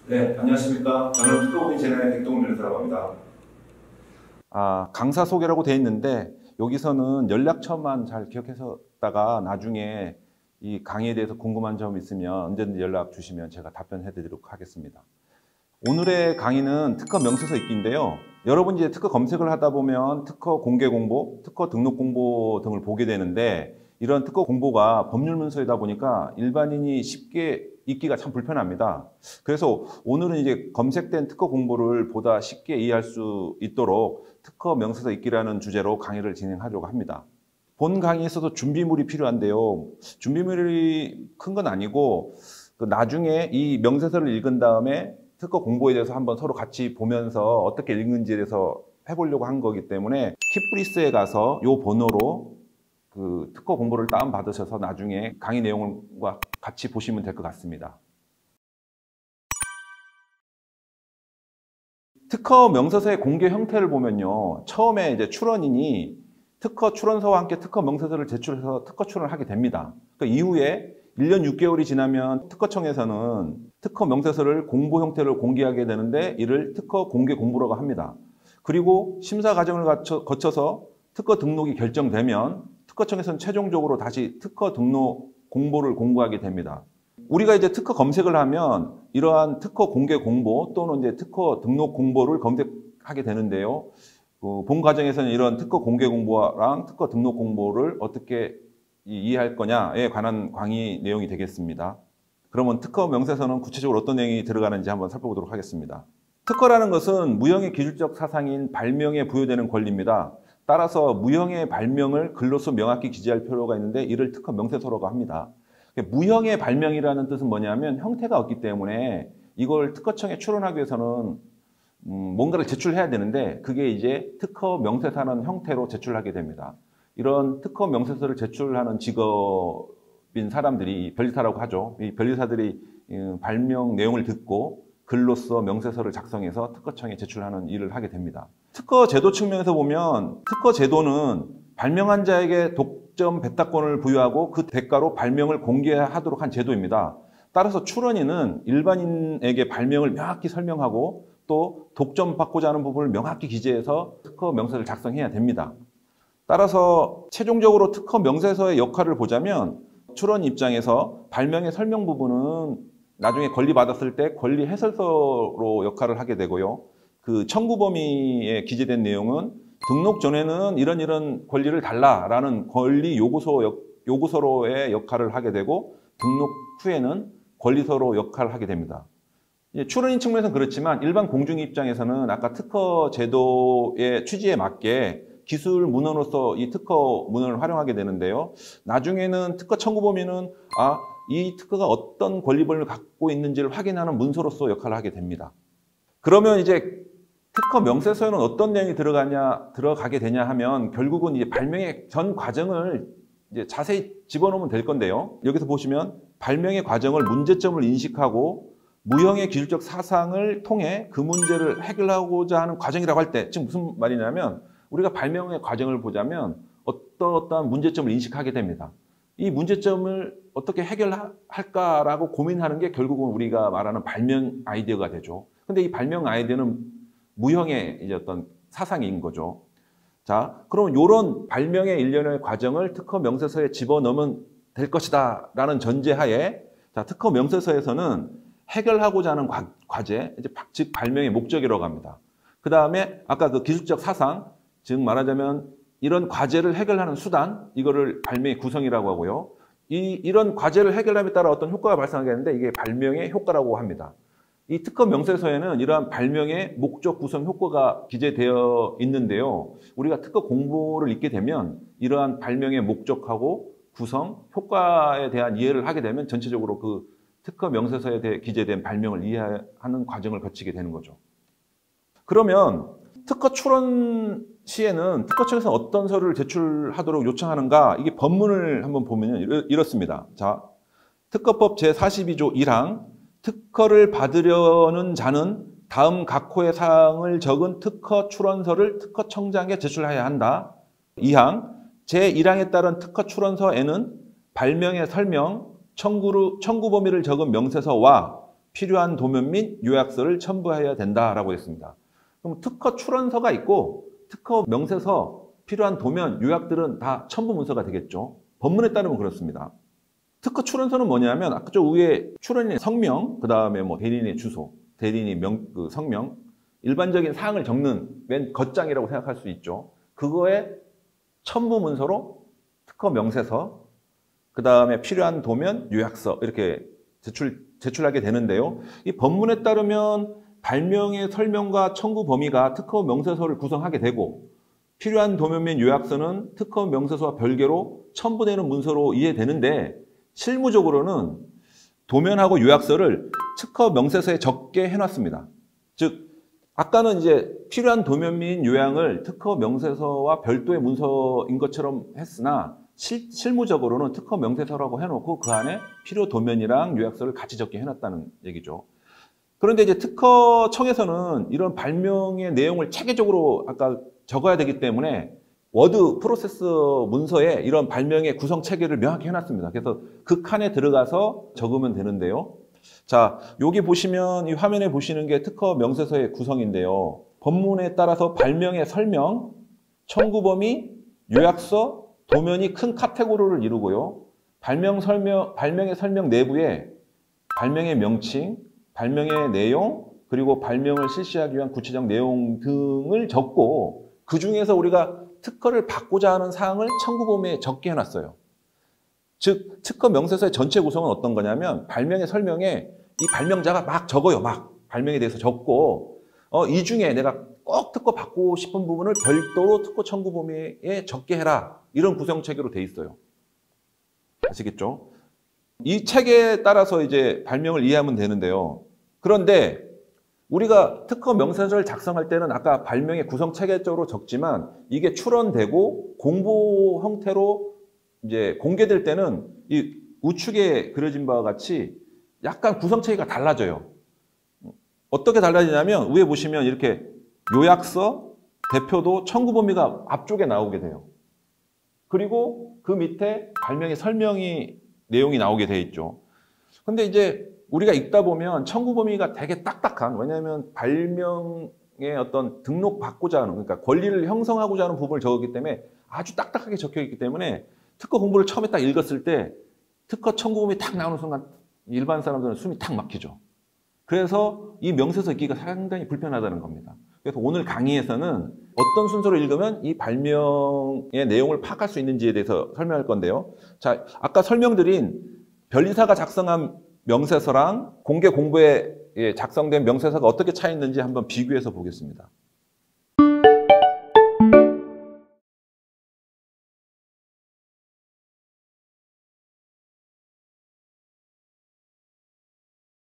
네, 안녕하십니까. 저는 특허법인 제너의 백동훈 변호사라고 합니다. 강사 소개라고 돼 있는데 여기서는 연락처만 잘 기억해서다가 나중에 이 강의에 대해서 궁금한 점 있으면 언제든지 연락 주시면 제가 답변해 드리도록 하겠습니다. 오늘의 강의는 특허 명세서 읽기인데요. 여러분이 이제 특허 검색을 하다 보면 특허 공개 공보, 특허 등록 공보 등을 보게 되는데 이런 특허 공보가 법률 문서이다 보니까 일반인이 쉽게 읽기가 참 불편합니다. 그래서 오늘은 이제 검색된 특허 공보를 보다 쉽게 이해할 수 있도록 특허 명세서 읽기라는 주제로 강의를 진행하려고 합니다. 본 강의에서도 준비물이 필요한데요. 준비물이 큰 건 아니고 나중에 이 명세서를 읽은 다음에 특허 공보에 대해서 한번 서로 같이 보면서 어떻게 읽는지에 대해서 해보려고 한 거기 때문에 키프리스에 가서 이 번호로 그 특허 공보를 다운받으셔서 나중에 강의 내용과 같이 보시면 될 것 같습니다. 특허 명세서의 공개 형태를 보면요. 처음에 이제 출원인이 특허 출원서와 함께 특허 명세서를 제출해서 특허 출원을 하게 됩니다. 그 이후에 1년 6개월이 지나면 특허청에서는 특허 명세서를 공보 형태로 공개하게 되는데 이를 특허 공개 공보라고 합니다. 그리고 심사 과정을 거쳐서 특허 등록이 결정되면 특허청에서는 최종적으로 다시 특허 등록 공보를 공고하게 됩니다. 우리가 이제 특허 검색을 하면 이러한 특허 공개 공보 또는 이제 특허 등록 공보를 검색하게 되는데요. 본 과정에서는 이런 특허 공개 공보랑 특허 등록 공보를 어떻게 이해할 거냐에 관한 강의 내용이 되겠습니다. 그러면 특허 명세서는 구체적으로 어떤 내용이 들어가는지 한번 살펴보도록 하겠습니다. 특허라는 것은 무형의 기술적 사상인 발명에 부여되는 권리입니다. 따라서 무형의 발명을 글로써 명확히 기재할 필요가 있는데 이를 특허 명세서라고 합니다. 무형의 발명이라는 뜻은 뭐냐면 형태가 없기 때문에 이걸 특허청에 출원하기 위해서는 뭔가를 제출해야 되는데 그게 이제 특허 명세서라는 형태로 제출하게 됩니다. 이런 특허 명세서를 제출하는 직업인 사람들이 변리사라고 하죠. 이 변리사들이 발명 내용을 듣고 글로써 명세서를 작성해서 특허청에 제출하는 일을 하게 됩니다. 특허 제도 측면에서 보면 특허 제도는 발명한 자에게 독점 배탁권을 부여하고 그 대가로 발명을 공개하도록 한 제도입니다. 따라서 출원인은 일반인에게 발명을 명확히 설명하고 또 독점받고자 하는 부분을 명확히 기재해서 특허 명세서를 작성해야 됩니다. 따라서 최종적으로 특허 명세서의 역할을 보자면 출원 입장에서 발명의 설명 부분은 나중에 권리받았을 때 권리 해설서로 역할을 하게 되고요. 그 청구 범위에 기재된 내용은 등록 전에는 이런 권리를 달라라는 권리 요구서로의 역할을 하게 되고 등록 후에는 권리서로 역할을 하게 됩니다. 출원인 측면에서는 그렇지만 일반 공중 입장에서는 아까 특허 제도의 취지에 맞게 기술 문헌으로서 이 특허 문헌을 활용하게 되는데요. 나중에는 특허 청구 범위는 이 특허가 어떤 권리범위를 갖고 있는지를 확인하는 문서로서 역할을 하게 됩니다. 그러면 이제 특허 명세서에는 어떤 내용이 들어가게 되냐 하면 결국은 이제 발명의 전 과정을 이제 자세히 집어넣으면 될 건데요. 여기서 보시면 발명의 과정을 문제점을 인식하고 무형의 기술적 사상을 통해 그 문제를 해결하고자 하는 과정이라고 할 때 지금 무슨 말이냐면 우리가 발명의 과정을 보자면 어떠한 문제점을 인식하게 됩니다. 이 문제점을 어떻게 해결할까라고 고민하는 게 결국은 우리가 말하는 발명 아이디어가 되죠. 근데 이 발명 아이디어는 무형의 이제 어떤 사상인 거죠. 자, 그럼 이런 발명의 일련의 과정을 특허 명세서에 집어넣으면 될 것이다 라는 전제하에 자, 특허 명세서에서는 해결하고자 하는 과제, 즉 발명의 목적이라고 합니다. 그 다음에 아까 그 기술적 사상, 즉 말하자면 이런 과제를 해결하는 수단, 이거를 발명의 구성이라고 하고요. 이런 과제를 해결함에 따라 어떤 효과가 발생하겠는데 이게 발명의 효과라고 합니다. 이 특허 명세서에는 이러한 발명의 목적 구성 효과가 기재되어 있는데요. 우리가 특허 공보를 읽게 되면 이러한 발명의 목적하고 구성, 효과에 대한 이해를 하게 되면 전체적으로 그 특허 명세서에 대해 기재된 발명을 이해하는 과정을 거치게 되는 거죠. 그러면 특허 출원 시에는 특허청에서 어떤 서류를 제출하도록 요청하는가? 이게 법문을 한번 보면 이렇습니다. 자, 특허법 제42조 1항 특허를 받으려는 자는 다음 각 호의 사항을 적은 특허 출원서를 특허청장에 제출해야 한다. 2항 제1항에 따른 특허 출원서에는 발명의 설명, 청구 범위를 적은 명세서와 필요한 도면 및 요약서를 첨부해야 된다라고 했습니다. 그럼 특허 출원서가 있고 특허 명세서, 필요한 도면, 요약들은 다 첨부 문서가 되겠죠. 법문에 따르면 그렇습니다. 특허 출원서는 뭐냐면 아까 저 위에 출원인의 성명, 그 다음에 뭐 대리인의 주소, 대리인의 성명, 일반적인 사항을 적는 맨 겉장이라고 생각할 수 있죠. 그거에 첨부 문서로 특허 명세서, 그 다음에 필요한 도면, 요약서 이렇게 제출하게 되는데요. 이 법문에 따르면 발명의 설명과 청구 범위가 특허 명세서를 구성하게 되고 필요한 도면 및 요약서는 특허 명세서와 별개로 첨부되는 문서로 이해되는데 실무적으로는 도면하고 요약서를 특허 명세서에 적게 해놨습니다. 즉 아까는 이제 필요한 도면 및 요약을 특허 명세서와 별도의 문서인 것처럼 했으나 실무적으로는 특허 명세서라고 해놓고 그 안에 필요 도면이랑 요약서를 같이 적게 해놨다는 얘기죠. 그런데 이제 특허청에서는 이런 발명의 내용을 체계적으로 아까 적어야 되기 때문에 워드 프로세스 문서에 이런 발명의 구성 체계를 명확히 해놨습니다. 그래서 그 칸에 들어가서 적으면 되는데요. 자, 여기 보시면 이 화면에 보시는 게 특허 명세서의 구성인데요. 법문에 따라서 발명의 설명, 청구 범위, 요약서, 도면이 큰 카테고리를 이루고요. 발명의 설명 내부에 발명의 명칭, 발명의 내용, 그리고 발명을 실시하기 위한 구체적 내용 등을 적고 그 중에서 우리가 특허를 받고자 하는 사항을 청구 범위에 적게 해놨어요. 즉 특허 명세서의 전체 구성은 어떤 거냐면 발명의 설명에 이 발명자가 막 적어요. 막 발명에 대해서 적고 이 중에 내가 꼭 특허 받고 싶은 부분을 별도로 특허 청구 범위에 적게 해라. 이런 구성 체계로 돼 있어요. 아시겠죠? 이 체계에 따라서 이제 발명을 이해하면 되는데요. 그런데 우리가 특허 명세서를 작성할 때는 아까 발명의 구성 체계적으로 적지만 이게 출원되고 공보 형태로 이제 공개될 때는 이 우측에 그려진 바와 같이 약간 구성 체계가 달라져요. 어떻게 달라지냐면 위에 보시면 이렇게 요약서, 대표도, 청구 범위가 앞쪽에 나오게 돼요. 그리고 그 밑에 발명의 설명이 내용이 나오게 돼 있죠. 근데 이제 우리가 읽다 보면 청구 범위가 되게 딱딱한, 왜냐하면 발명의 어떤 등록받고자 하는, 그러니까 권리를 형성하고자 하는 부분을 적었기 때문에 아주 딱딱하게 적혀 있기 때문에 특허 공부를 처음에 딱 읽었을 때 특허 청구 범위 딱 나오는 순간 일반 사람들은 숨이 탁 막히죠. 그래서 이 명세서 읽기가 상당히 불편하다는 겁니다. 그래서 오늘 강의에서는 어떤 순서로 읽으면 이 발명의 내용을 파악할 수 있는지에 대해서 설명할 건데요. 자, 아까 설명드린 변리사가 작성한 명세서랑 공개 공부에 작성된 명세서가 어떻게 차이 있는지 한번 비교해서 보겠습니다.